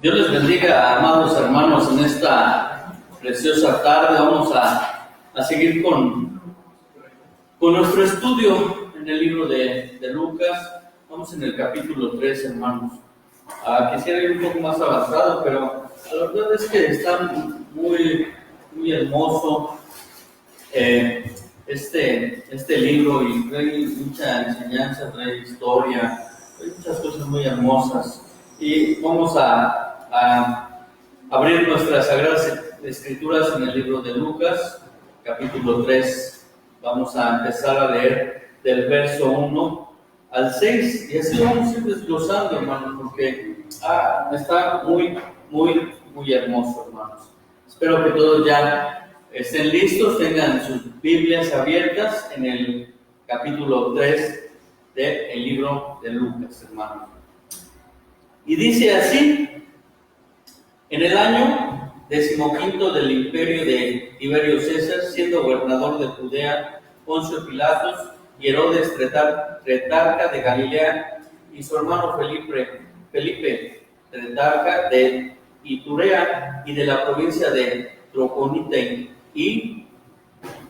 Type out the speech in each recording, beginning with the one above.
Dios les bendiga, amados hermanos, en esta preciosa tarde. Vamos a seguir con nuestro estudio en el libro de Lucas. Vamos en el capítulo 3, hermanos. Quisiera ir un poco más avanzado, pero la verdad es que está muy hermoso este libro, y trae mucha enseñanza, trae historia, trae muchas cosas muy hermosas. Y vamos a abrir nuestras sagradas escrituras en el libro de Lucas, capítulo 3. Vamos a empezar a leer del verso 1 al 6, y así vamos a ir desglosando, hermanos, porque está muy hermoso, hermanos. Espero que todos ya estén listos, tengan sus Biblias abiertas en el capítulo 3 del libro de Lucas, hermanos. Y dice así: en el año 15 del imperio de Tiberio César, siendo gobernador de Judea Poncio Pilatos y Herodes tetrarca de Galilea, y su hermano Felipe tetrarca de Iturea y de la provincia de Troconita, y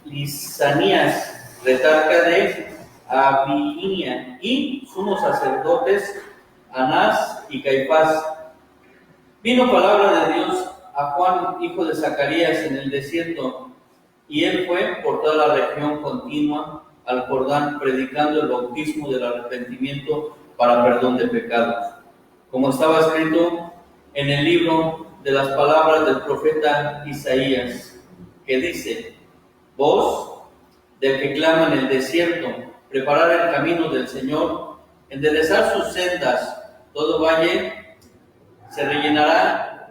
Lisanías tetrarca de Abilinia, y sumos sacerdotes Anás y Caifás. Vino palabra de Dios a Juan, hijo de Zacarías, en el desierto, y él fue por toda la región continua al Jordán, predicando el bautismo del arrepentimiento para perdón de pecados, como estaba escrito en el libro de las palabras del profeta Isaías, que dice: voz del que clama en el desierto, preparar el camino del Señor, enderezar sus sendas, todo valle se rellenará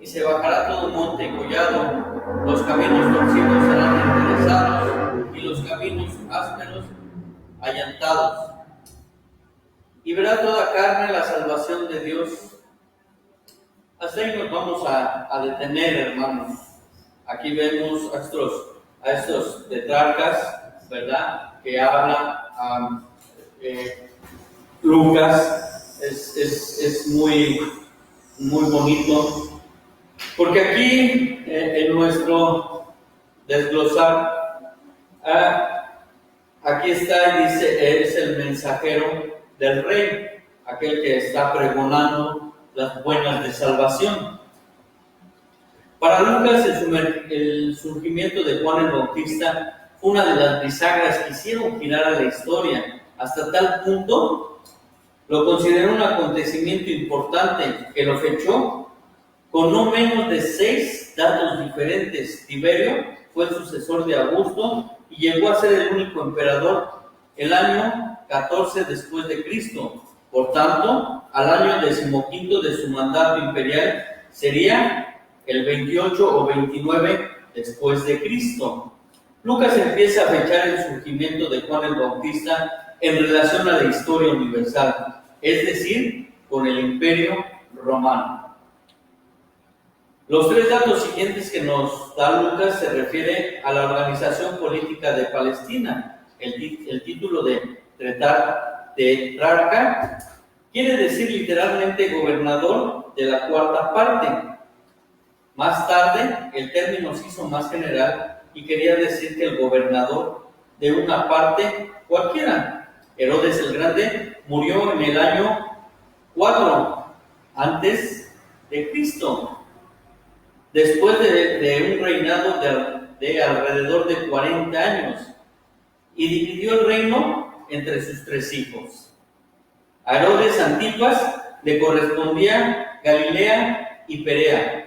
y se bajará todo monte y collado, los caminos torcidos serán enderezados y los caminos ásperos allantados. Y verá toda carne la salvación de Dios. Hasta ahí nos vamos a detener, hermanos. Aquí vemos a estos tetrarcas, ¿verdad?, que habla Lucas. Es muy bonito, porque aquí en nuestro desglosar, aquí está y dice: es el mensajero del rey, aquel que está pregonando las buenas de salvación. Para Lucas, el surgimiento de Juan el Bautista fue una de las bisagras que hicieron girar a la historia, hasta tal punto lo consideró un acontecimiento importante que lo fechó con no menos de 6 datos diferentes. Tiberio fue el sucesor de Augusto y llegó a ser el único emperador el año 14 después de Cristo. Por tanto, al año 15 de su mandato imperial sería el 28 o 29 después de Cristo. Lucas empieza a fechar el surgimiento de Juan el Bautista en relación a la historia universal, es decir, con el Imperio Romano. Los 3 datos siguientes que nos da Lucas se refiere a la organización política de Palestina. El título de tetrarca quiere decir literalmente gobernador de la cuarta parte. Más tarde, el término se hizo más general y quería decir que el gobernador de una parte cualquiera. Herodes el Grande murió en el año 4 antes de Cristo, después de un reinado de alrededor de 40 años, y dividió el reino entre sus 3 hijos. A Herodes Antipas le correspondía Galilea y Perea,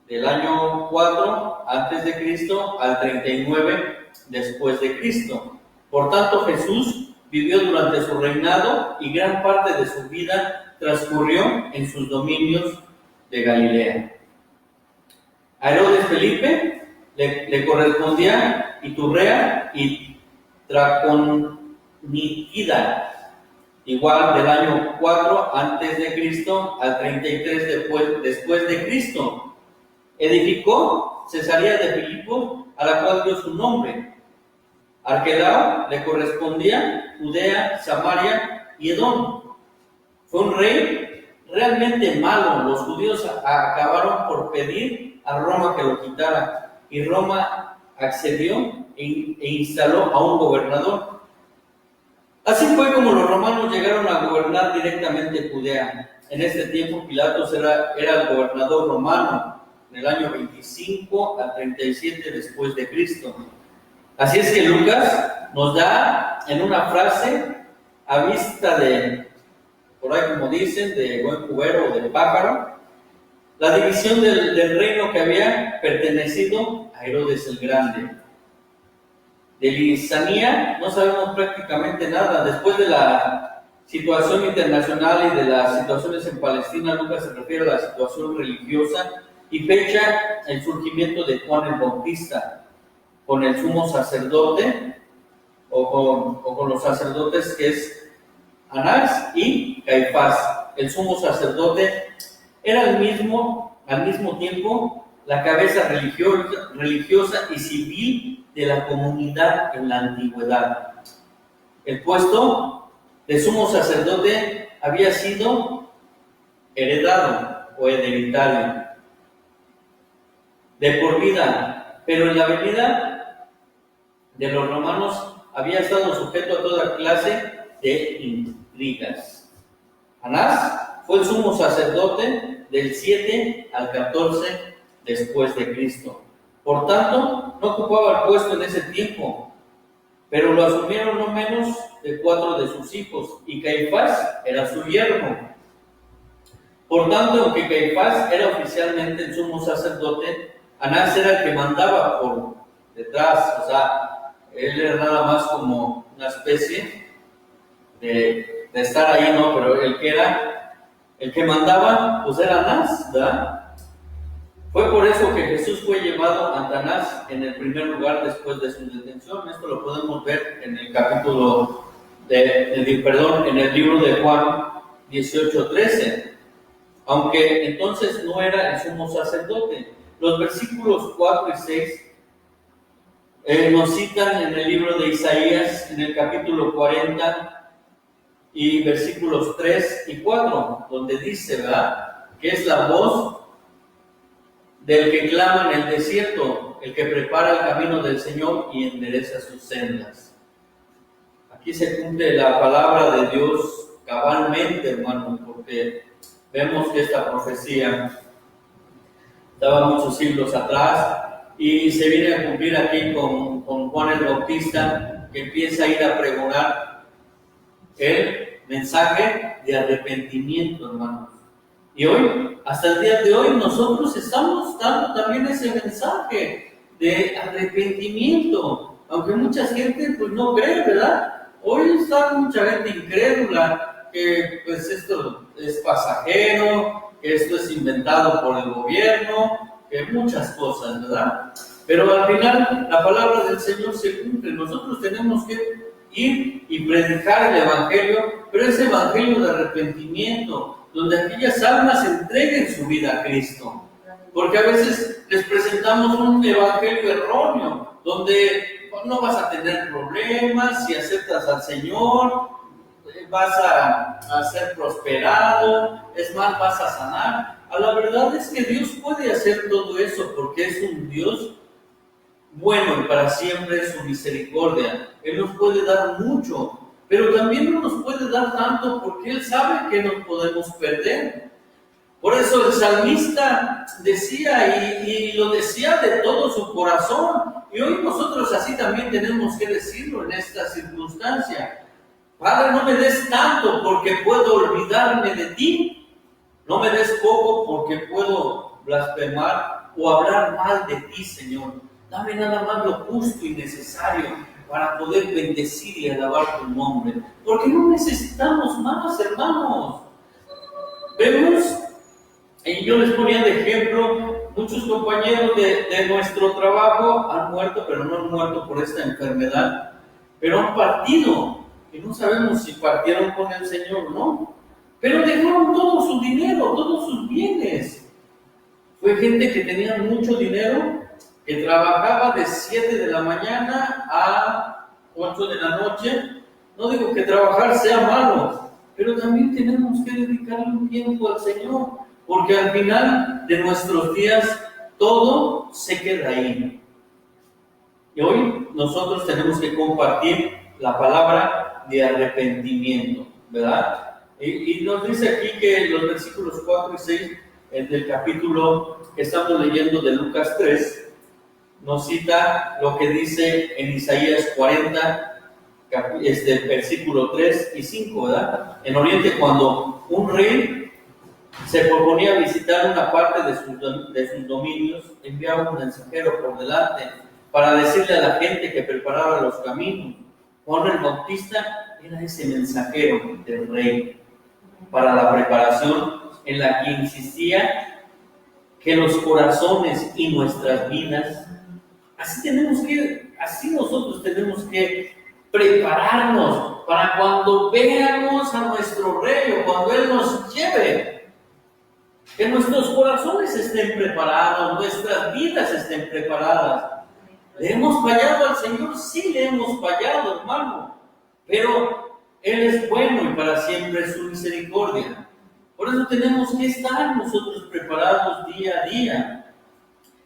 del año 4 antes de Cristo al 39 después de Cristo. Por tanto, Jesús vivió durante su reinado y gran parte de su vida transcurrió en sus dominios de Galilea. A Herodes Felipe le correspondía Iturea y Traconítida, igual del año 4 antes de Cristo al 33 después de Cristo. Edificó Cesarea de Filipo, a la cual dio su nombre. Arquelao le correspondía Judea, Samaria y Edom. Fue un rey realmente malo. Los judíos acabaron por pedir a Roma que lo quitara, y Roma accedió e instaló a un gobernador. Así fue como los romanos llegaron a gobernar directamente Judea. En este tiempo Pilatos era el gobernador romano, en el año 25 al 37 después de Cristo. Así es que Lucas nos da en una frase, a vista de, por ahí como dicen, de buen cubero o de pájaro, la división del reino que había pertenecido a Herodes el Grande. De Lisanía no sabemos prácticamente nada. Después de la situación internacional y de las situaciones en Palestina, Lucas se refiere a la situación religiosa y fecha el surgimiento de Juan el Bautista con el sumo sacerdote o con los sacerdotes que es Anás y Caifás. El sumo sacerdote era al mismo tiempo la cabeza religiosa y civil de la comunidad en la antigüedad. El puesto de sumo sacerdote había sido heredado o hereditario de por vida, pero en la venida de los romanos había estado sujeto a toda clase de intrigas. Anás fue el sumo sacerdote del 7 al 14 después de Cristo. Por tanto, no ocupaba el puesto en ese tiempo, pero lo asumieron no menos de 4 de sus hijos, y Caifás era su yerno. Por tanto, aunque Caifás era oficialmente el sumo sacerdote, Anás era el que mandaba por detrás, o sea, él era nada más como una especie de estar ahí, ¿no? Pero el que mandaba, pues era Anás, ¿verdad? Fue por eso que Jesús fue llevado ante Anás en el primer lugar después de su detención. Esto lo podemos ver en el capítulo en el libro de Juan 18:13. Aunque entonces no era el sumo sacerdote. Los versículos 4 y 6 nos citan en el libro de Isaías, en el capítulo 40 y versículos 3 y 4, donde dice, ¿verdad?, que es la voz del que clama en el desierto, el que prepara el camino del Señor y endereza sus sendas. Aquí se cumple la palabra de Dios cabalmente, hermanos, porque vemos que esta profecía estaba muchos siglos atrás y se viene a cumplir aquí con Juan el Bautista, que empieza a ir a pregonar el mensaje de arrepentimiento, hermanos. Y hoy, hasta el día de hoy, nosotros estamos dando también ese mensaje de arrepentimiento, aunque mucha gente pues no cree, ¿verdad? Hoy está mucha gente incrédula, que pues esto es pasajero, que esto es inventado por el gobierno, que muchas cosas, ¿verdad? Pero al final la palabra del Señor se cumple. Nosotros tenemos que ir y predicar el Evangelio, pero ese Evangelio de arrepentimiento, donde aquellas almas entreguen su vida a Cristo. Porque a veces les presentamos un evangelio erróneo, donde no vas a tener problemas, si aceptas al Señor, vas a ser prosperado, es más, vas a sanar. La verdad es que Dios puede hacer todo eso, porque es un Dios bueno y para siempre es su misericordia. Él nos puede dar mucho, pero también no nos puede dar tanto porque Él sabe que nos podemos perder. Por eso el salmista decía y lo decía de todo su corazón, y hoy nosotros así también tenemos que decirlo en esta circunstancia. Padre, no me des tanto porque puedo olvidarme de ti, no me des poco porque puedo blasfemar o hablar mal de ti, Señor. Dame nada más lo justo y necesario para poder bendecir y alabar tu nombre, porque no necesitamos más, hermanos. Vemos, y yo les ponía de ejemplo, muchos compañeros de nuestro trabajo han muerto, pero no han muerto por esta enfermedad, pero han partido, y no sabemos si partieron con el Señor o no, pero dejaron todo su dinero, todos sus bienes. Fue gente que tenía mucho dinero, que trabajaba de 7 de la mañana a 8 de la noche. No digo que trabajar sea malo, pero también tenemos que dedicarle un tiempo al Señor, porque al final de nuestros días todo se queda ahí. Y hoy nosotros tenemos que compartir la palabra de arrepentimiento, ¿verdad? Y nos dice aquí que los versículos 4 y 6 del capítulo que estamos leyendo de Lucas 3, nos cita lo que dice en Isaías 40, versículo 3 y 5, ¿verdad? En Oriente, cuando un rey se proponía visitar una parte de sus dominios, enviaba un mensajero por delante para decirle a la gente que preparaba los caminos. Juan el Bautista era ese mensajero del rey para la preparación, en la que insistía que los corazones y nuestras vidas, así nosotros tenemos que prepararnos para cuando veamos a nuestro rey o cuando Él nos lleve, que nuestros corazones estén preparados, nuestras vidas estén preparadas. ¿Le hemos fallado al Señor? Sí, le hemos fallado, hermano, pero Él es bueno y para siempre es su misericordia. Por eso tenemos que estar nosotros preparados día a día.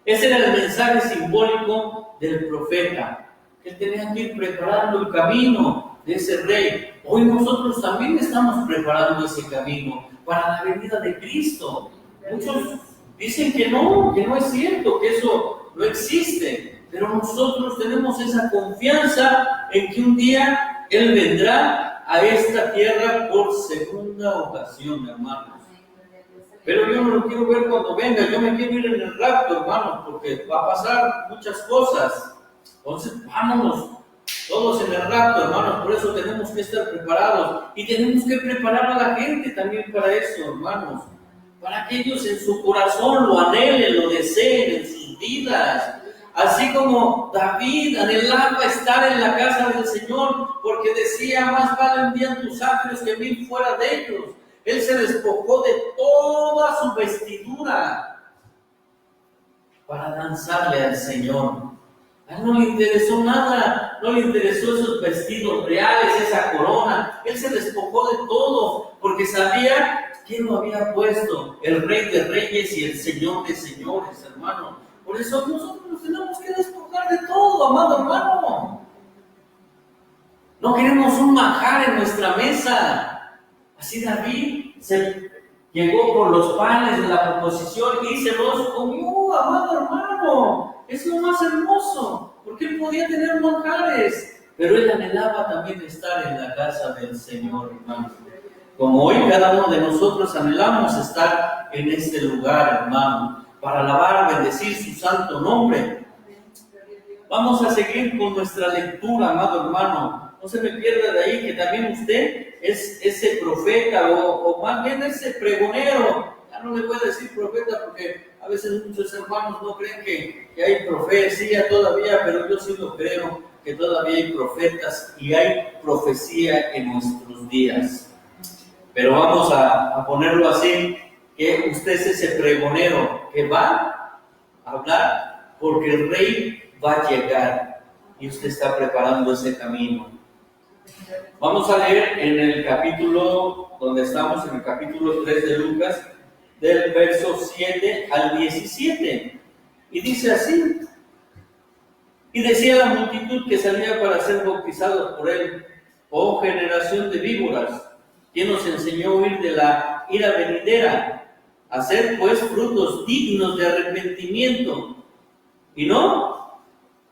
Ese era el mensaje simbólico del profeta, que él tenía que ir preparando el camino de ese rey. Hoy nosotros también estamos preparando ese camino para la venida de Cristo. Muchos dicen que no es cierto, que eso no existe, pero nosotros tenemos esa confianza en que un día Él vendrá a esta tierra por segunda ocasión, hermanos. Pero yo no lo quiero ver cuando venga, yo me quiero ir en el rapto, hermanos, porque va a pasar muchas cosas. Entonces, vámonos todos en el rapto, hermanos, por eso tenemos que estar preparados y tenemos que preparar a la gente también para eso, hermanos, para que ellos en su corazón lo anhelen, lo deseen en sus vidas. Así como David anhelaba estar en la casa del Señor, porque decía, más vale un día en tus atrios que 1000 fuera de ellos. Él se despojó de toda su vestidura para danzarle al Señor. A Él no le interesó nada, no le interesó esos vestidos reales, esa corona. Él se despojó de todo, porque sabía quién lo había puesto, el Rey de Reyes y el Señor de Señores, hermano. Por eso nosotros nos tenemos que despojar de todo, amado hermano. No queremos un manjar en nuestra mesa. Así David se llegó por los panes de la proposición y se los comió, amado hermano. Es lo más hermoso, porque él podía tener manjares, pero él anhelaba también estar en la casa del Señor, hermano. Como hoy cada uno de nosotros anhelamos estar en este lugar, hermano, para alabar, bendecir su santo nombre. Vamos a seguir con nuestra lectura, amado hermano. No se me pierda de ahí que también usted es ese profeta o más bien ese pregonero. Ya no le voy a decir profeta porque a veces muchos hermanos no creen que hay profecía todavía, pero yo sí lo creo, que todavía hay profetas y hay profecía en nuestros días. Pero vamos a ponerlo así, que usted es ese pregonero que va a hablar porque el rey va a llegar y usted está preparando ese camino. Vamos a leer en el capítulo, donde estamos, en el capítulo 3 de Lucas, del verso 7 al 17. Y dice así: y decía la multitud que salía para ser bautizados por él: oh generación de víboras, ¿quién nos enseñó a huir de la ira venidera? Hacer pues frutos dignos de arrepentimiento. Y no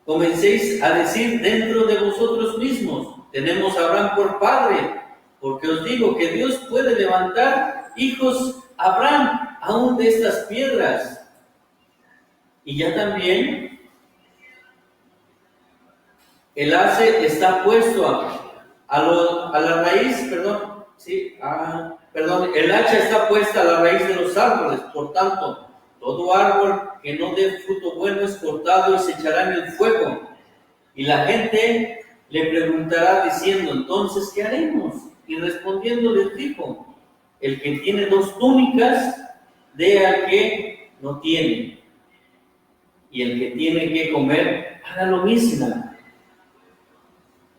comencéis a decir dentro de vosotros mismos: tenemos a Abraham por padre, porque os digo que Dios puede levantar hijos a Abraham aún de estas piedras. Y ya también el hace está puesto a la raíz, el hacha está puesta a la raíz de los árboles. Por tanto, todo árbol que no dé fruto bueno es cortado y se echará en el fuego. Y la gente le preguntará diciendo: entonces, ¿qué haremos? Y respondiendo les dijo: el que tiene 2 túnicas, dé al que no tiene. Y el que tiene que comer, haga lo mismo.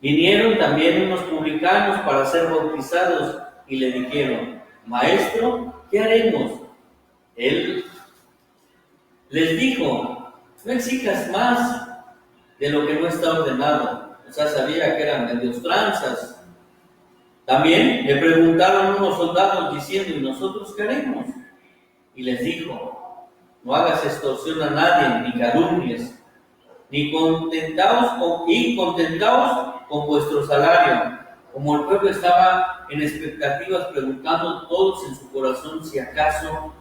Vinieron también unos publicanos para ser bautizados, y le dijeron: Maestro, ¿qué haremos? Él les dijo: no exijas más de lo que no está ordenado. O sea, sabía que eran medios tranzas. También le preguntaron unos soldados diciendo: ¿y nosotros qué haremos? Y les dijo: no hagas extorsión a nadie, ni calumnies, ni contentaos con vuestro salario. Como el pueblo estaba en expectativas, preguntando todos en su corazón si acaso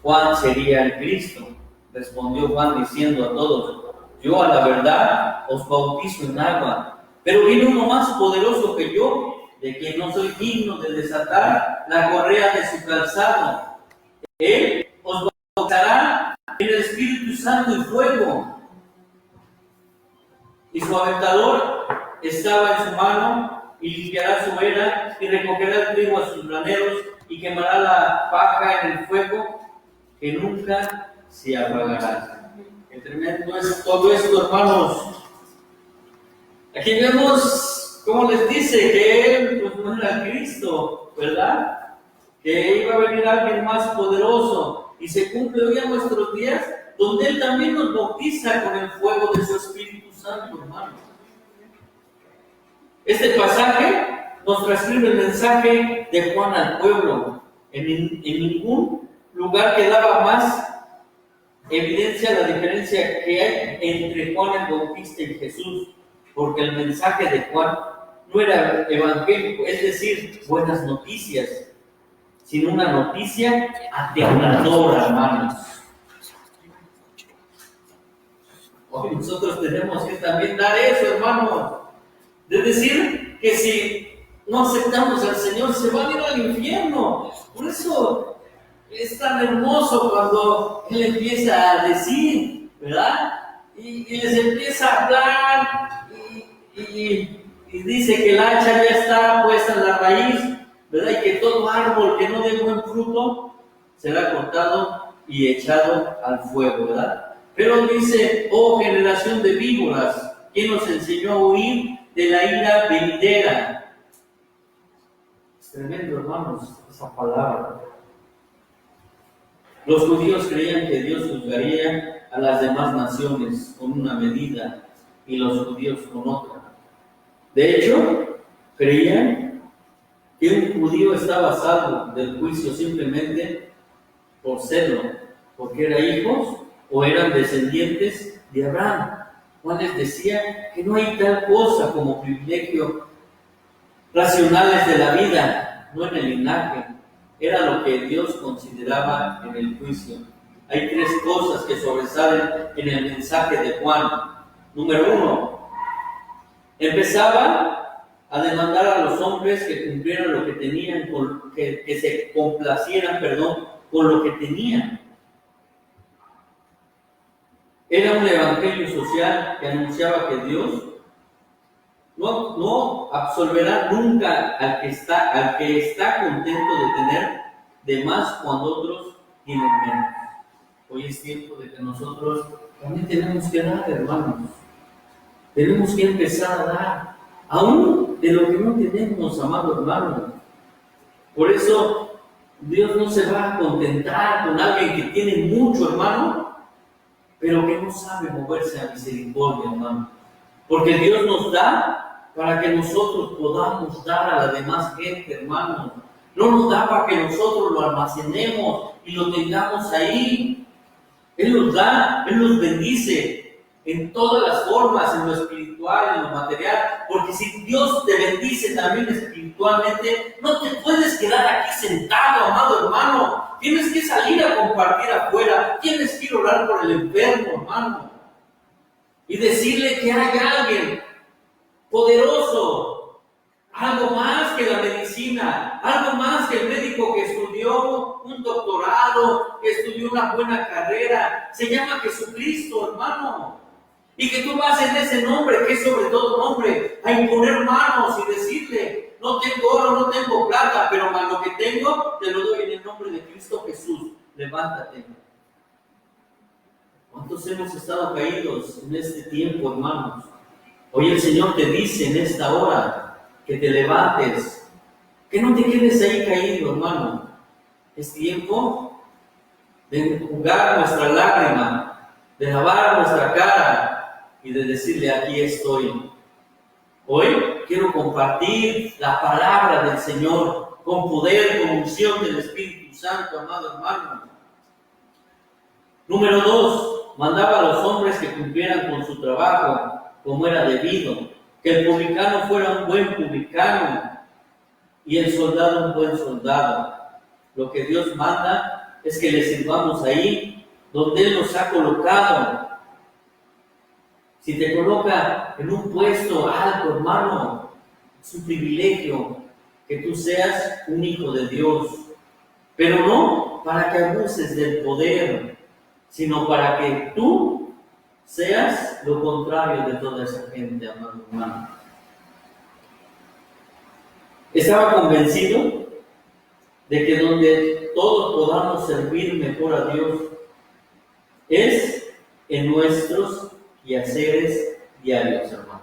Juan sería el Cristo. Respondió Juan diciendo a todos: yo a la verdad os bautizo en agua, pero viene uno más poderoso que yo, de quien no soy digno de desatar la correa de su calzado. Él os bautizará en el Espíritu Santo y fuego. Y su aventador estaba en su mano, y limpiará su era, y recogerá el trigo a sus graneros, y quemará la paja en el fuego, que nunca se apagará. Qué tremendo es todo esto, hermanos. Aquí vemos cómo les dice que él pues no era Cristo, ¿verdad? Que iba a venir alguien más poderoso, y se cumple hoy en nuestros días, donde él también nos bautiza con el fuego de su Espíritu Santo, hermanos. Este pasaje nos transcribe el mensaje de Juan al pueblo. En ningún lugar quedaba más evidencia la diferencia que hay entre Juan el Bautista y Jesús, porque el mensaje de Juan no era evangélico, es decir, buenas noticias, sino una noticia aterradora, hermanos. Hoy nosotros tenemos que también dar eso, hermanos. De decir que si no aceptamos al Señor, se van a ir al infierno. Por eso es tan hermoso cuando Él empieza a decir, ¿verdad? Y les empieza a hablar y dice que el hacha ya está puesta en la raíz, ¿verdad? Y que todo árbol que no dé buen fruto será cortado y echado al fuego, ¿verdad? Pero dice: oh generación de víboras, ¿quién nos enseñó a huir de la ira venidera? Es tremendo, hermanos, esa palabra. Los judíos creían que Dios juzgaría a las demás naciones con una medida y los judíos con otra. De hecho, creían que un judío estaba salvo del juicio simplemente por serlo, porque era hijos o eran descendientes de Abraham. Juan les decía que no hay tal cosa como privilegio racionales de la vida, no en el linaje. Era lo que Dios consideraba en el juicio. Hay tres cosas que sobresalen en el mensaje de Juan. Número 1, empezaba a demandar a los hombres que cumplieran lo que tenían, que se complacieran, con lo que tenían. Era un evangelio social que anunciaba que Dios no absolverá nunca al que está contento de tener de más cuando otros tienen menos. Hoy es tiempo de que nosotros también tenemos que dar, hermanos. Tenemos que empezar a dar, aún de lo que no tenemos, amado hermano. Por eso Dios no se va a contentar con alguien que tiene mucho, hermano, pero que no sabe moverse a misericordia, hermano. Porque Dios nos da para que nosotros podamos dar a la demás gente, hermano. No nos da para que nosotros lo almacenemos y lo tengamos ahí. Él nos da, Él nos bendice en todas las formas, en lo espiritual, en lo material. Porque si Dios te bendice también espiritualmente, no te puedes quedar aquí sentado, amado hermano. Tienes que salir a compartir afuera. Tienes que ir a orar por el enfermo, hermano. Y decirle que hay alguien poderoso, algo más que la medicina, algo más que el médico que estudió un doctorado, que estudió una buena carrera. Se llama Jesucristo, hermano. Y que tú vas en ese nombre, que es sobre todo nombre, a imponer manos y decirle: no tengo oro, no tengo plata, pero más lo que tengo, te lo doy en el nombre de Cristo Jesús. Levántate. ¿Cuántos hemos estado caídos en este tiempo, hermanos? Hoy el Señor te dice en esta hora que te levantes, Que no te quedes ahí caído, hermano. Es tiempo de jugar nuestra lágrima, de lavar nuestra cara y de decirle: aquí estoy. Hoy quiero compartir la palabra del Señor con poder, con unción del Espíritu Santo, amado hermano. Número 2, mandaba a los hombres que cumplieran con su trabajo como era debido, que el publicano fuera un buen publicano y el soldado un buen soldado. Lo que Dios manda es que le sirvamos ahí donde Él nos ha colocado. Si te coloca en un puesto alto, hermano, es un privilegio que tú seas un hijo de Dios, pero no para que abuses del poder, sino para que tú seas lo contrario de toda esa gente, amado hermano. Estaba convencido de que donde todos podamos servir mejor a Dios es en nuestros quehaceres diarios, hermanos.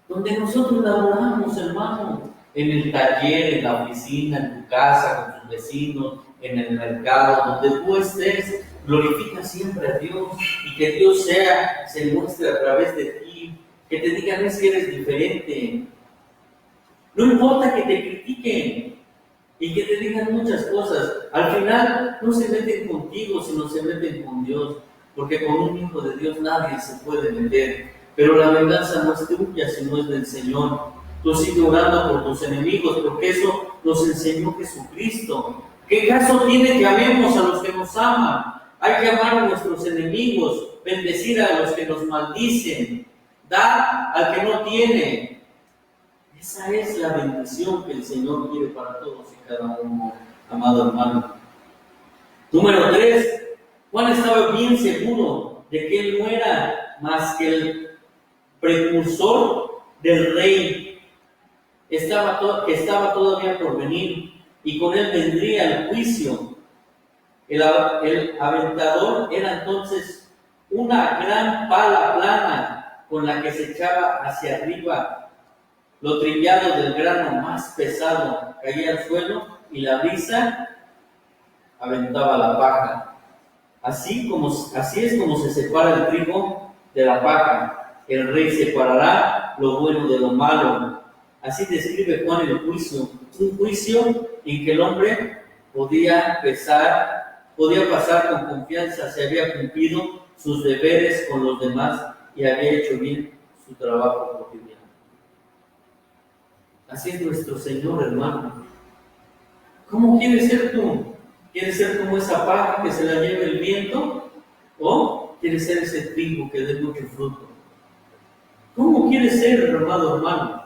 Donde nosotros laboramos, hermano, en el taller, en la oficina, en tu casa, con tus vecinos, en el mercado, donde tú estés, glorifica siempre a Dios y que Dios se muestre a través de ti, que te digan: es que eres diferente. No importa que te critiquen y que te digan muchas cosas, al final no se meten contigo, sino se meten con Dios, porque con un hijo de Dios nadie se puede meter. Pero la venganza no es tuya, sino es del Señor. Tú sigue orando por tus enemigos, porque eso nos enseñó Jesucristo. ¿Qué caso tiene que amemos a los que nos aman? Hay que amar a nuestros enemigos, bendecir a los que nos maldicen, dar al que no tiene. Esa es la bendición que el Señor quiere para todos y cada uno, amado hermano. Número 3, Juan estaba bien seguro de que él no era más que el precursor del rey. Estaba todavía por venir y con él vendría el juicio. El aventador era entonces una gran pala plana con la que se echaba hacia arriba. Lo trillado del grano más pesado caía al suelo y la brisa aventaba la paja. Así es como se separa el trigo de la paja. El rey separará lo bueno de lo malo. Así describe Juan el juicio. Un juicio en que el hombre podía pasar con confianza si había cumplido sus deberes con los demás y había hecho bien su trabajo cotidiano. Así es nuestro Señor, hermano. ¿Cómo quieres ser tú? ¿Quieres ser como esa paja que se la lleva el viento? ¿O quieres ser ese trigo que dé mucho fruto? ¿Cómo quieres ser, amado hermano?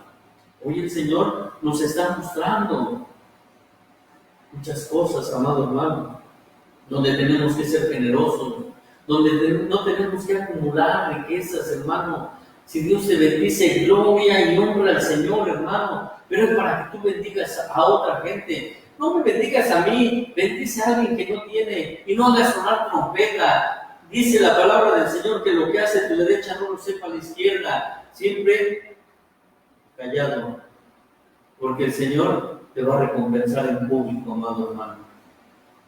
Hoy el Señor nos está mostrando muchas cosas, amado hermano, donde tenemos que ser generosos, donde no tenemos que acumular riquezas, hermano. Si Dios te bendice, gloria y honra al Señor, hermano, pero es para que tú bendigas a otra gente. No me bendigas a mí, bendice a alguien que no tiene y no hagas sonar trompeta. Dice la palabra del Señor que lo que hace tu derecha no lo sepa la izquierda. Siempre callado, porque el Señor te va a recompensar en público, amado hermano.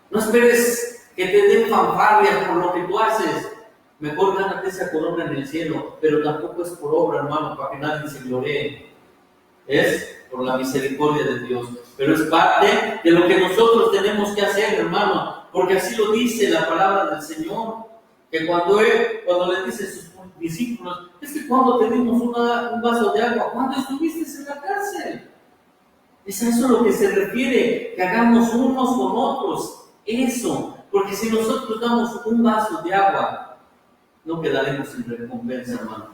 No esperes que te den fanfarrias por lo que tú haces. Mejor gánate esa corona en el cielo, pero tampoco es por obra, hermano, para que nadie se gloree. Es por la misericordia de Dios, pero es parte de lo que nosotros tenemos que hacer, hermano, porque así lo dice la palabra del Señor, que cuando le dice a sus discípulos: es que cuando te dimos un vaso de agua, cuando estuviste en la cárcel. Es a eso lo que se refiere, que hagamos unos con otros, eso, porque si nosotros damos un vaso de agua, no quedaremos sin recompensa, hermano.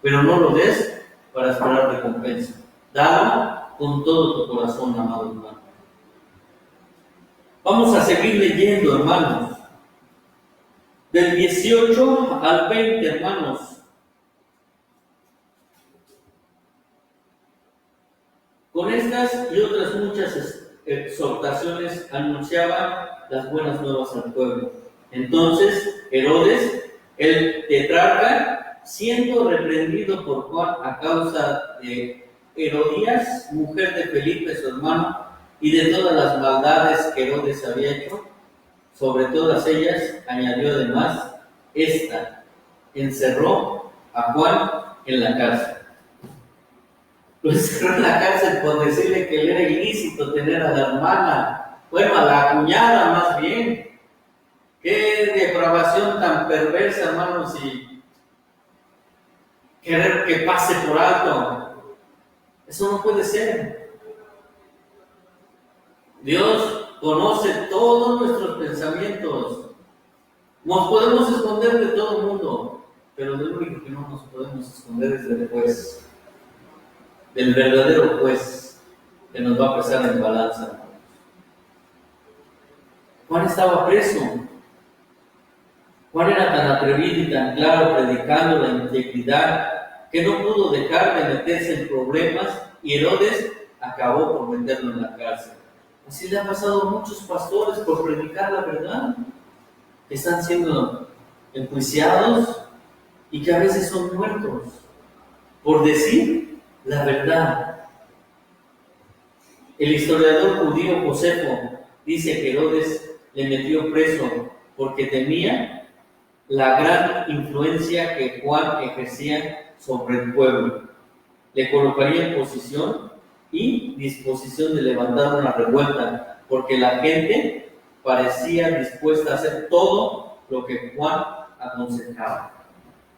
Pero no lo des para esperar recompensa. Dalo con todo tu corazón, amado hermano. Vamos a seguir leyendo, hermanos. Del 18 al 20, hermanos. Con estas y otras muchas exhortaciones anunciaba las buenas nuevas al pueblo. Entonces, Herodes, el tetrarca, siendo reprendido por Juan a causa de Herodías, mujer de Felipe, su hermano, y de todas las maldades que Herodes había hecho, sobre todas ellas añadió además esta: encerró a Juan en la cárcel. Lo encerró en la cárcel por decirle que le era ilícito tener a la hermana, bueno, a la cuñada más bien. Qué depravación tan perversa, hermanos, y querer que pase por alto. Eso no puede ser. Dios conoce todos nuestros pensamientos. Nos podemos esconder de todo el mundo, pero del único que no nos podemos esconder es del juez, del verdadero juez, que nos va a pesar en balanza. Juan estaba preso. Juan era tan atrevido y tan claro predicando la integridad que no pudo dejar de meterse en problemas, y Herodes acabó por meterlo en la cárcel. Así le ha pasado a muchos pastores por predicar la verdad, que están siendo enjuiciados y que a veces son muertos por decir la verdad. El historiador judío Josefo dice que Herodes le metió preso porque temía la gran influencia que Juan ejercía sobre el pueblo. Le colocaría en posición y disposición de levantar una revuelta, porque la gente parecía dispuesta a hacer todo lo que Juan aconsejaba.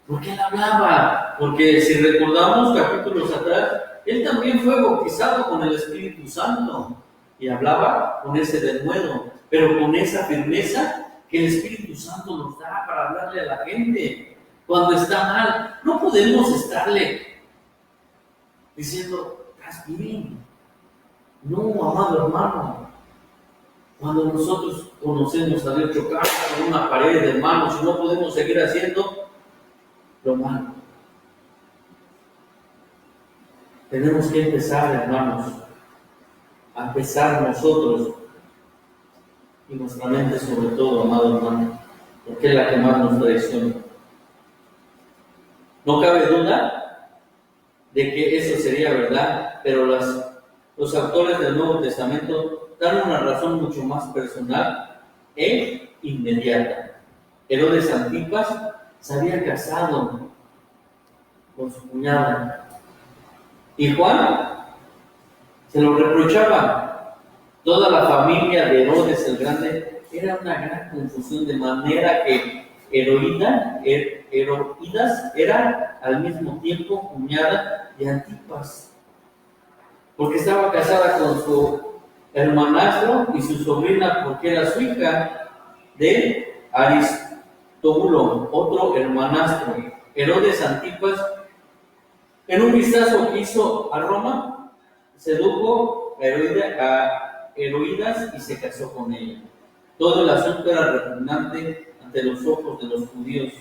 Porque él hablaba, porque si recordamos capítulos atrás, él también fue bautizado con el Espíritu Santo y hablaba con ese denuedo, pero con esa firmeza que el Espíritu Santo nos da para hablarle a la gente cuando está mal. No podemos estarle diciendo, estás bien. No, amado hermano. Cuando nosotros conocemos a Dios, chocamos con una pared de hermanos y no podemos seguir haciendo lo malo. Tenemos que empezar, hermanos, a empezar nosotros y nuestra mente sobre todo, amado hermano, porque es la que más nos traiciona. No cabe duda de que eso sería verdad, pero los autores del Nuevo Testamento dan una razón mucho más personal e inmediata. Herodes Antipas se había casado con su cuñada y Juan se lo reprochaba. Toda la familia de Herodes el Grande era una gran confusión, de manera que Heroídas era al mismo tiempo cuñada de Antipas, porque estaba casada con su hermanastro y su sobrina, porque era su hija de Aristóbulo, otro hermanastro. Herodes Antipas, en un vistazo que hizo a Roma, sedujo a Heroídas y se casó con ella. Todo el asunto era repugnante ante los ojos de los judíos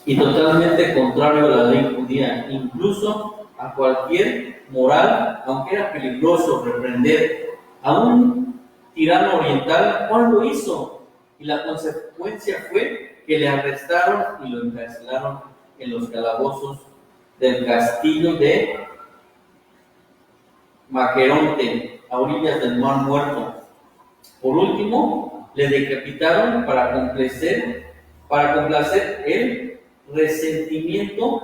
y totalmente contrario a la ley judía, incluso a cualquier moral, aunque era peligroso reprender a un tirano oriental. Juan lo hizo, y la consecuencia fue que le arrestaron y lo encarcelaron en los calabozos del castillo de Maqueronte, a orillas del Mar Muerto. Por último, le decapitaron para complacer el resentimiento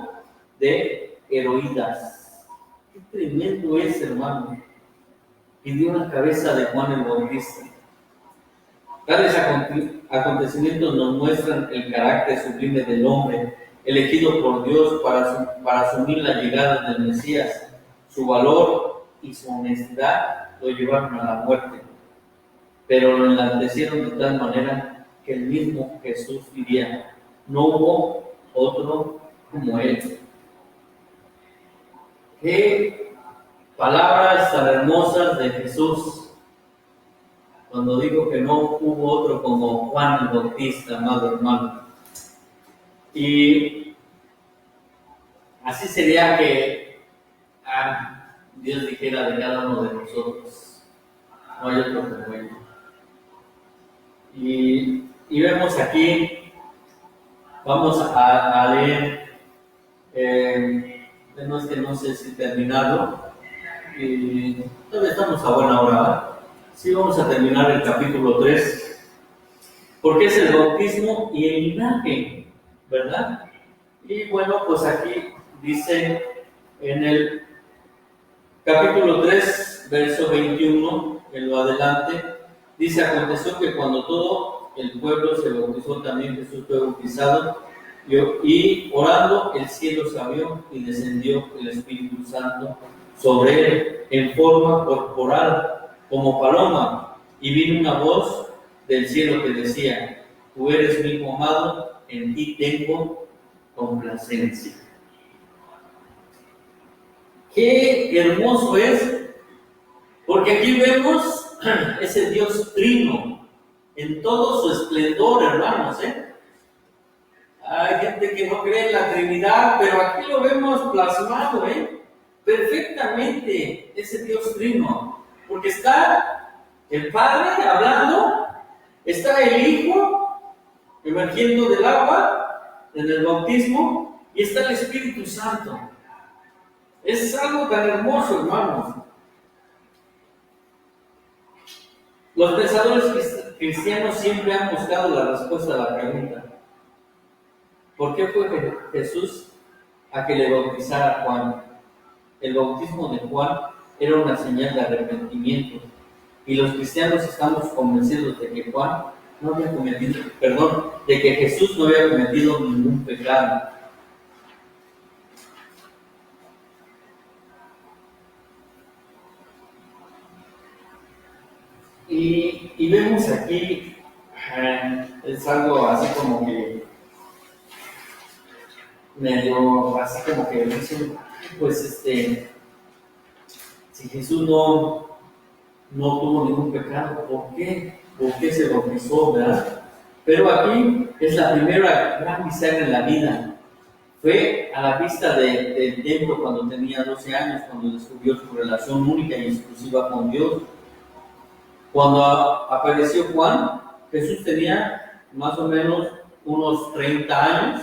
de Heroídas. Qué tremendo es, hermano. Pidió la cabeza de Juan el Bautista. Tales acontecimientos nos muestran el carácter sublime del hombre, elegido por Dios para asumir la llegada del Mesías. Su valor y su honestidad lo llevaron a la muerte, pero lo enaltecieron de tal manera que el mismo Jesús diría: no hubo otro como él. Qué palabras tan hermosas de Jesús cuando dijo que no hubo otro como Juan el Bautista, amado hermano. Y así sería que Dios dijera de cada uno de nosotros: no hay otro como él. Y vemos aquí, vamos a leer, no sé si terminarlo, Todavía estamos a buena hora, ¿verdad? Sí, vamos a terminar el capítulo 3, porque es el bautismo y el linaje, ¿verdad? Y bueno, pues aquí dice en el capítulo 3, verso 21, en lo adelante, dice: aconteció que cuando todo el pueblo se bautizó, también Jesús fue bautizado, y orando el cielo se abrió y descendió el Espíritu Santo sobre él en forma corporal como paloma, y vino una voz del cielo que decía: tú eres mi hijo amado, en ti tengo complacencia. Qué hermoso es, porque aquí vemos ese Dios trino en todo su esplendor, hermanos, Hay gente que no cree en la Trinidad, pero aquí lo vemos plasmado, perfectamente, ese Dios trino, porque está el Padre hablando, está el Hijo emergiendo del agua en el bautismo, y está el Espíritu Santo. Es algo tan hermoso, hermanos. Los pensadores cristianos siempre han buscado la respuesta a la pregunta: ¿por qué fue Jesús a que le bautizara a Juan? El bautismo de Juan era una señal de arrepentimiento, y los cristianos estamos convencidos de que de que Jesús no había cometido ningún pecado. Y vemos aquí, es algo así como que medio, así como que dicen, pues si Jesús no tuvo ningún pecado, ¿por qué? ¿Por qué se bautizó, verdad? Pero aquí es la primera gran bisagra en la vida. Fue a la vista del templo cuando tenía 12 años, cuando descubrió su relación única y exclusiva con Dios. Cuando apareció Juan, Jesús tenía más o menos unos 30 años.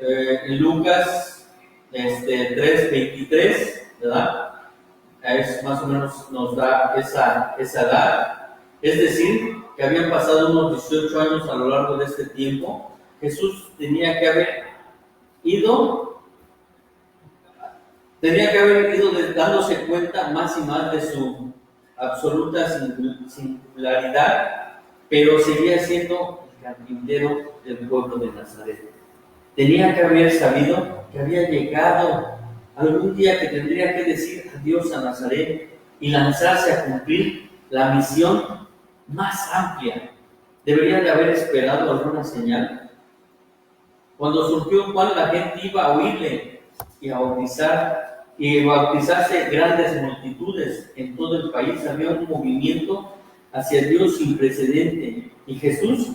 En Lucas 3:23, ¿verdad? Es más o menos nos da esa edad. Es decir, que habían pasado unos 18 años a lo largo de este tiempo. Jesús tenía que haber ido dándose cuenta más y más de su absoluta singularidad, pero seguía siendo el carpintero del pueblo de Nazaret. Tenía que haber sabido que había llegado algún día que tendría que decir adiós a Nazaret y lanzarse a cumplir la misión más amplia. Debería de haber esperado alguna señal. Cuando surgió Juan, la gente iba a oírle y a bautizarse grandes multitudes en todo el país. Había un movimiento hacia Dios sin precedente, y Jesús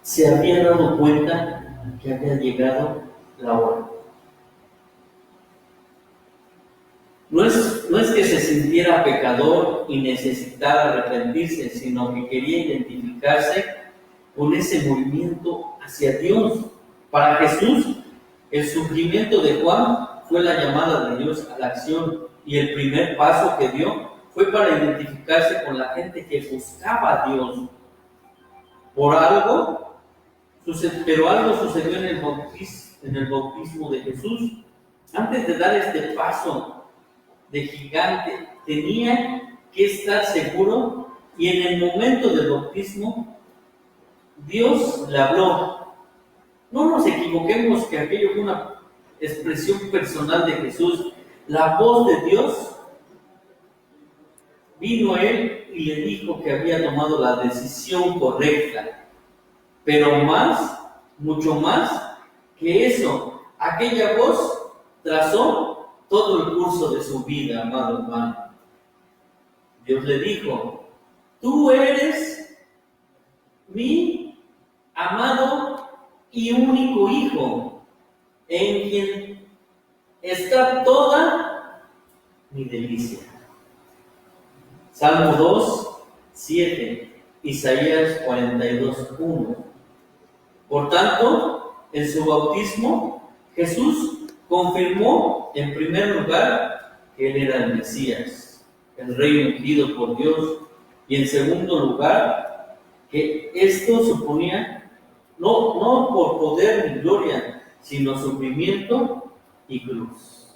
se había dado cuenta que había llegado la hora. No es que se sintiera pecador y necesitara arrepentirse, sino que quería identificarse con ese movimiento hacia Dios. Para Jesús, el surgimiento de Juan fue la llamada de Dios a la acción, y el primer paso que dio fue para identificarse con la gente que buscaba a Dios. Pero algo sucedió en el bautismo de Jesús. Antes de dar este paso de gigante, tenía que estar seguro, y en el momento del bautismo Dios le habló. No nos equivoquemos que aquello fue una expresión personal de Jesús. La voz de Dios vino a él y le dijo que había tomado la decisión correcta. Pero mucho más que eso, aquella voz trazó todo el curso de su vida, amado hermano. Dios le dijo: tú eres mi amado y único Hijo, en quien está toda mi delicia. Salmo 2:7, Isaías 42:1. Por tanto, en su bautismo, Jesús confirmó en primer lugar que él era el Mesías, el Rey ungido por Dios, y en segundo lugar que esto suponía no por poder ni gloria, sino sufrimiento y cruz.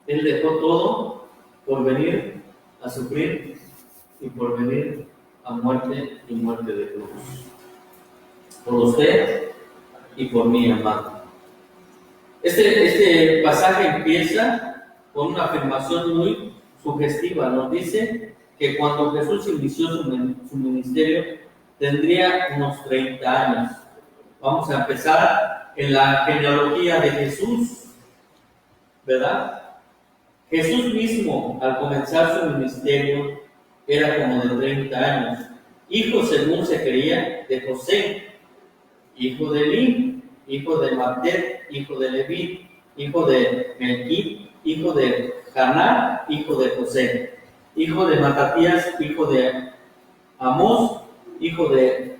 Él dejó todo por venir a sufrir y por venir a muerte y muerte de cruz. Por usted y por mí, amado. Este pasaje empieza con una afirmación muy sugestiva. Nos dice que cuando Jesús inició su ministerio tendría unos 30 años. Vamos a empezar en la genealogía de Jesús, ¿verdad? Jesús mismo, al comenzar su ministerio, era como de 30 años, hijo, según se creía, de José, hijo de Elí, hijo de Matet, hijo de Leví, hijo de Melquí, hijo de Janá, hijo de José, hijo de Matatías, hijo de Amós, hijo de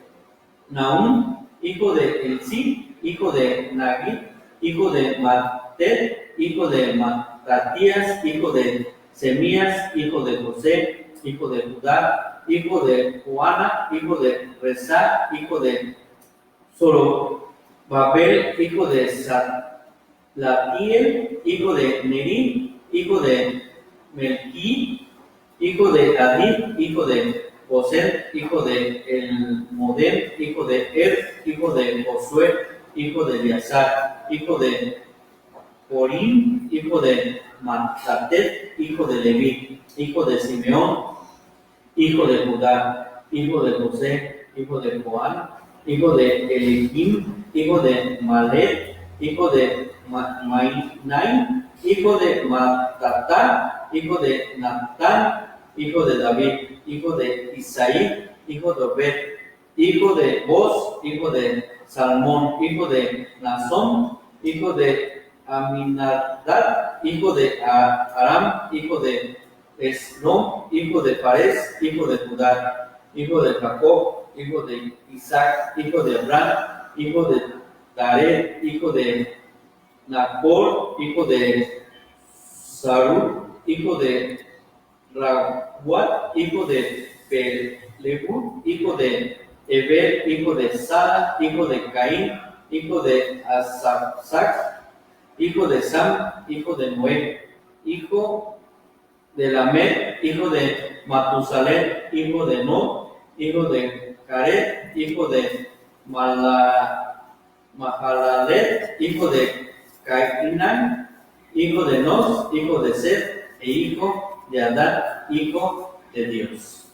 Nahum, hijo de Elcí, hijo de Nagui, hijo de Matet, hijo de Matatías, hijo de Semías, hijo de José, hijo de Judá, hijo de Juana, hijo de Rezá, hijo de Zorobabel, hijo de Salatiel, hijo de Neri, hijo de Melquí, hijo de Adid, hijo de José, hijo de Elmodem, hijo de hijo de Josué, hijo de Eleazar, hijo de Jorim, hijo de Matatet, hijo de Leví, hijo de Simeón, hijo de Judá, hijo de José, hijo de Joán, hijo de Eliquim, hijo de Malet, hijo de Mainai, hijo de Matatá, hijo de Natán, hijo de David, hijo de Isaí, hijo de Obed, hijo de Boz, hijo de Salmón, hijo de Nazón, hijo de Aminadab, hijo de Aram, hijo de Esrom, hijo de Fares, hijo de Judá, hijo de Jacob, hijo de Isaac, hijo de Abraham, hijo de Tared, hijo de Nacor, hijo de Sarú, hijo de Raguat, hijo de Pelebú, hijo de Eber, hijo de Sala, hijo de Caín, hijo de Asapsac, hijo de Sam, hijo de Noé, hijo de Lamed, hijo de Matusalén, hijo de No, hijo de Jared, hijo de Mahalalet, hijo de Cainán, hijo de Nos, hijo de Seth, e hijo de Adán, hijo de Dios.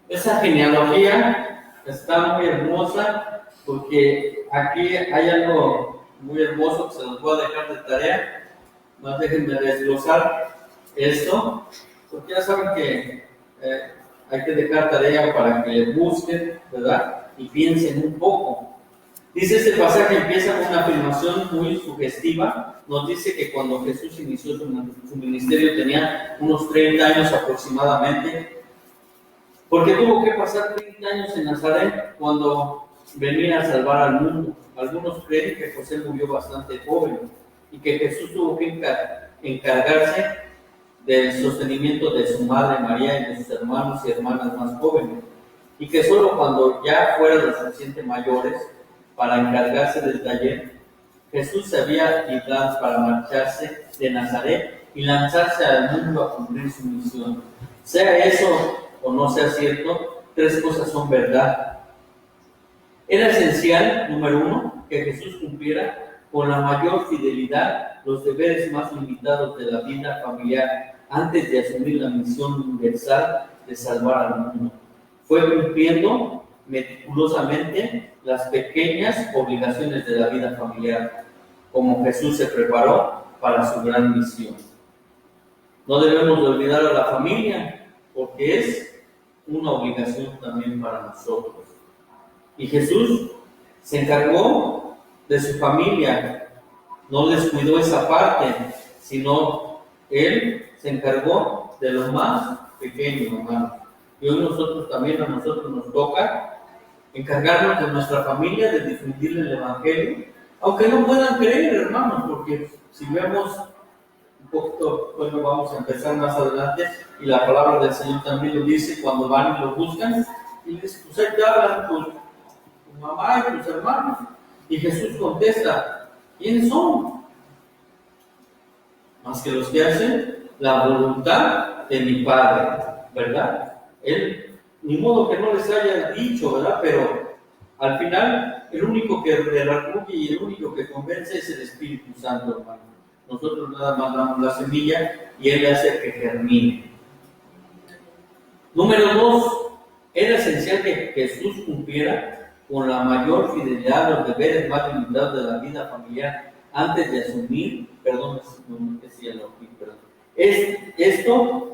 Esa genealogía está muy hermosa porque aquí hay algo muy hermoso que se nos voy a dejar de tarea. Más déjenme desglosar esto, porque ya saben que hay que dejar tarea para que busquen, ¿verdad? Y piensen un poco. Dice este pasaje, empieza con una afirmación muy sugestiva. Nos dice que cuando Jesús inició su ministerio tenía unos 30 años aproximadamente, porque tuvo que pasar 30 años en Nazaret cuando venía a salvar al mundo. Algunos creen que José murió bastante joven y que Jesús tuvo que encargarse del sostenimiento de su madre María y de sus hermanos y hermanas más jóvenes, y que solo cuando ya fueran lo suficiente mayores para encargarse del taller, Jesús se había librado para marcharse de Nazaret y lanzarse al mundo a cumplir su misión. Sea eso o no sea cierto, tres cosas son verdad. Era esencial, número uno, que Jesús cumpliera con la mayor fidelidad los deberes más limitados de la vida familiar antes de asumir la misión universal de salvar al mundo. Fue cumpliendo meticulosamente las pequeñas obligaciones de la vida familiar, como Jesús se preparó para su gran misión. No debemos de olvidar a la familia, porque es una obligación también para nosotros. Y Jesús se encargó de su familia, no descuidó esa parte, sino Él se encargó de lo más pequeño, hermano. Y hoy nosotros también, a nosotros nos toca encargarnos de nuestra familia, de difundir el Evangelio, aunque no puedan creer, hermanos, porque si vemos un poquito, bueno, vamos a empezar más adelante, y la palabra del Señor también lo dice, cuando van y lo buscan, y les dice, pues ahí te hablan tu mamá y tus hermanos, y Jesús contesta, ¿quiénes son? Más que los que hacen la voluntad de mi Padre, ¿verdad? Él, ni modo que no les haya dicho, ¿verdad? Pero al final, el único que redarguye y el único que convence es el Espíritu Santo, hermano. Nosotros nada más damos la semilla y Él hace que germine. Número 2, era esencial que Jesús cumpliera con la mayor fidelidad los deberes más limitados de la vida familiar antes de asumir, esto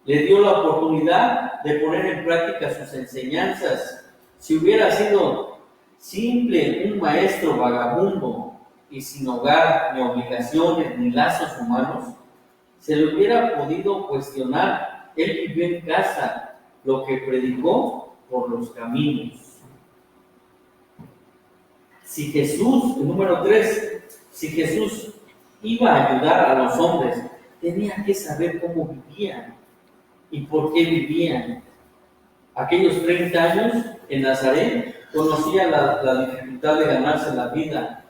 le dio la oportunidad de poner en práctica sus enseñanzas. Si hubiera sido simple un maestro vagabundo y sin hogar, ni obligaciones, ni lazos humanos, se le hubiera podido cuestionar. Él vivió en casa, lo que predicó por los caminos. Si Jesús, número 3, si Jesús iba a ayudar a los hombres, tenía que saber cómo vivían y por qué vivían. Aquellos 30 años en Nazaret conocía la dificultad de ganarse la vida,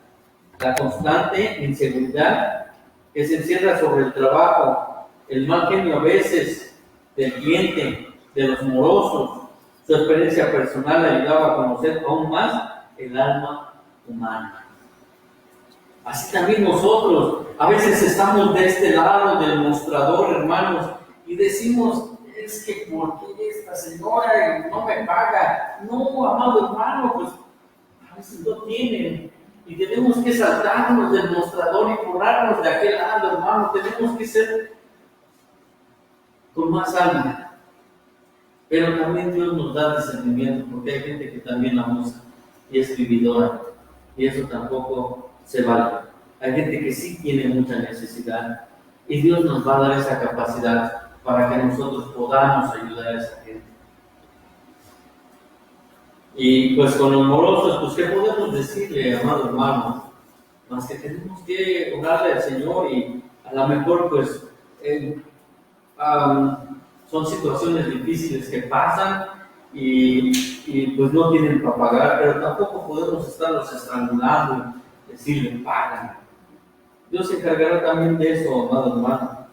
la constante inseguridad que se encierra sobre el trabajo, el mal genio a veces del cliente, de los morosos. Su experiencia personal le ayudaba a conocer aún más el alma humana. Así también nosotros, a veces estamos de este lado del mostrador, hermanos, y decimos, es que ¿por qué esta señora no me paga? No, amado hermano, pues a veces no tienen. Y tenemos que saltarnos del mostrador y curarnos de aquel lado, hermano. Tenemos que ser con más alma. Pero también Dios nos da discernimiento, porque hay gente que también abusa y es vividora. Y eso tampoco se vale. Hay gente que sí tiene mucha necesidad. Y Dios nos va a dar esa capacidad para que nosotros podamos ayudar a esa gente. Y pues con los morosos, pues ¿qué podemos decirle, amado hermano? Más que tenemos que orarle al Señor y a lo mejor pues son situaciones difíciles que pasan y pues no tienen para pagar, pero tampoco podemos estarlos estrangulando y decirle, pagan. Dios se encargará también de eso, amado hermano.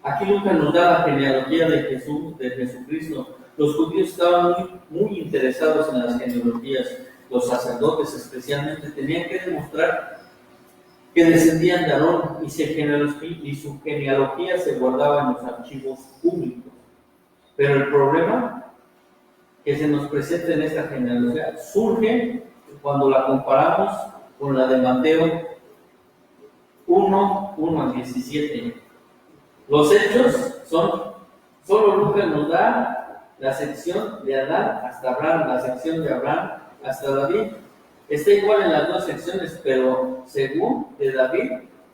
Aquí Lucas nos da la genealogía de Jesús, de Jesucristo. Los judíos estaban muy interesados en las genealogías. Los sacerdotes especialmente tenían que demostrar que descendían de Aarón y su genealogía se guardaba en los archivos públicos. Pero el problema que se nos presenta en esta genealogía surge cuando la comparamos con la de Mateo 1 al 17. Los hechos solo Lucas nos da la sección de Adán hasta Abraham, la sección de Abraham hasta David. Está igual en las dos secciones, pero según de David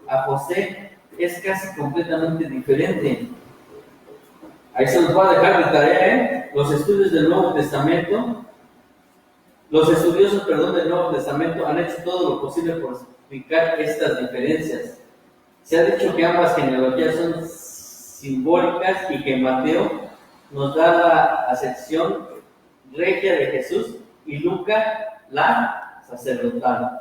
a José es casi completamente diferente. Ahí se nos va a dejar de tarea, Los estudios del Nuevo Testamento, los estudiosos, del Nuevo Testamento han hecho todo lo posible por explicar estas diferencias. Se ha dicho que ambas genealogías son simbólicas y que Mateo nos da la acepción regia de Jesús y Lucas la sacerdotal.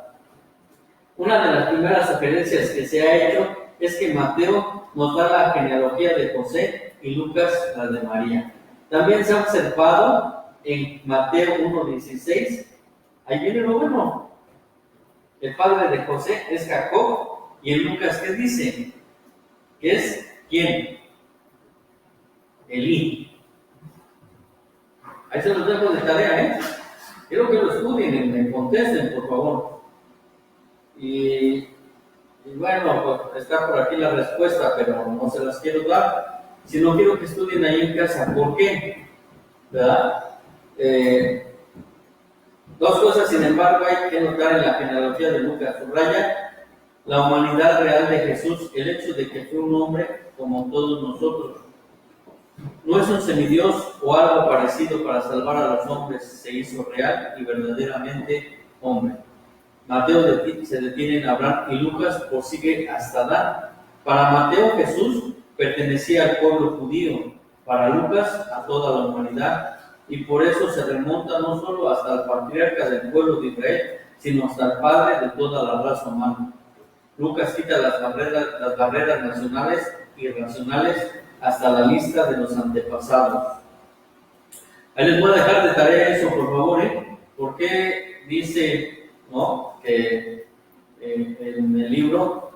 Una de las primeras sugerencias que se ha hecho es que Mateo nos da la genealogía de José y Lucas la de María. También se ha observado en Mateo 1:16, ahí viene lo bueno. El padre de José es Jacob, y en Lucas, ¿qué dice? ¿Qué es? ¿Quién? Elí. Ahí se los dejo de tarea, Quiero que lo estudien y me contesten, por favor. Y bueno, pues está por aquí la respuesta, pero no se las quiero dar. Si no, quiero que estudien ahí en casa. ¿Por qué? ¿Verdad? Dos cosas, sin embargo, hay que notar en la genealogía de Lucas. Subraya la humanidad real de Jesús, el hecho de que fue un hombre como todos nosotros. No es un semidios o algo parecido para salvar a los hombres, se hizo real y verdaderamente hombre. Mateo se detiene en Abraham y Lucas prosigue hasta Dan. Para Mateo, Jesús pertenecía al pueblo judío, para Lucas a toda la humanidad, y por eso se remonta no solo hasta el patriarca del pueblo de Israel, sino hasta el padre de toda la raza humana. Lucas quita las barreras nacionales y racionales hasta la lista de los antepasados. Ahí les voy a dejar de tarea eso, por favor, porque dice, ¿no?, que en el libro,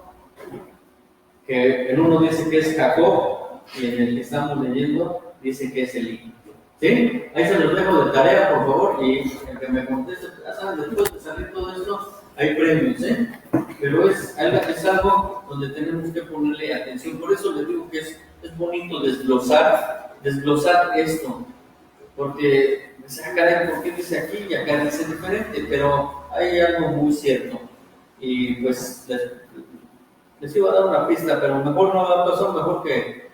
que el uno dice que es Jacob y en el que estamos leyendo dice que es Elí. ¿Sí? Ahí se los dejo de tarea, por favor, y el que me conteste, ya saben, después de salir todo esto, hay premios, pero es algo donde tenemos que ponerle atención. Por eso les digo que es bonito desglosar esto, porque caray, ¿por qué dice aquí y acá dice diferente? Pero hay algo muy cierto, y pues les iba a dar una pista, pero mejor no va a pasar, mejor que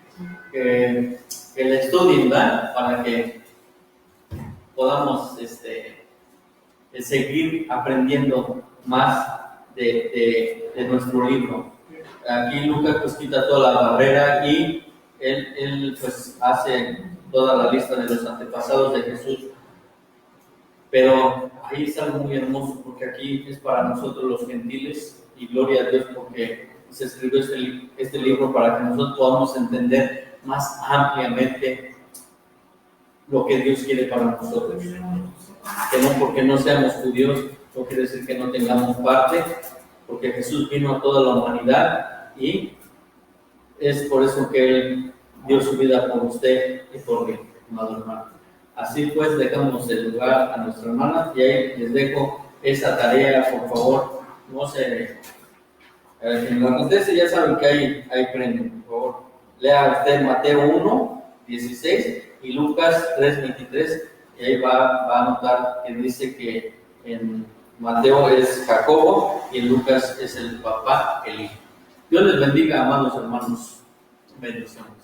la estudien, ¿verdad? Para que podamos seguir aprendiendo más de nuestro libro. Aquí Lucas pues quita toda la barrera y él pues hace toda la lista de los antepasados de Jesús. Pero ahí es algo muy hermoso, porque aquí es para nosotros los gentiles, y gloria a Dios porque se escribió este libro para que nosotros podamos entender más ampliamente lo que Dios quiere para nosotros. Que no porque no seamos judíos no quiere decir que no tengamos parte, porque Jesús vino a toda la humanidad y es por eso que Él dio su vida por usted y por mí, amado hermano. Así pues, dejamos el lugar a nuestra hermana y ahí les dejo esa tarea, por favor. No se... quien la conteste ya saben que hay premio, por favor. Lea usted Mateo 1, 16 y Lucas 3, 23, y ahí va a notar que dice que en Mateo es Jacobo y en Lucas es el papá Elí. Dios les bendiga, amados hermanos. Bendiciones.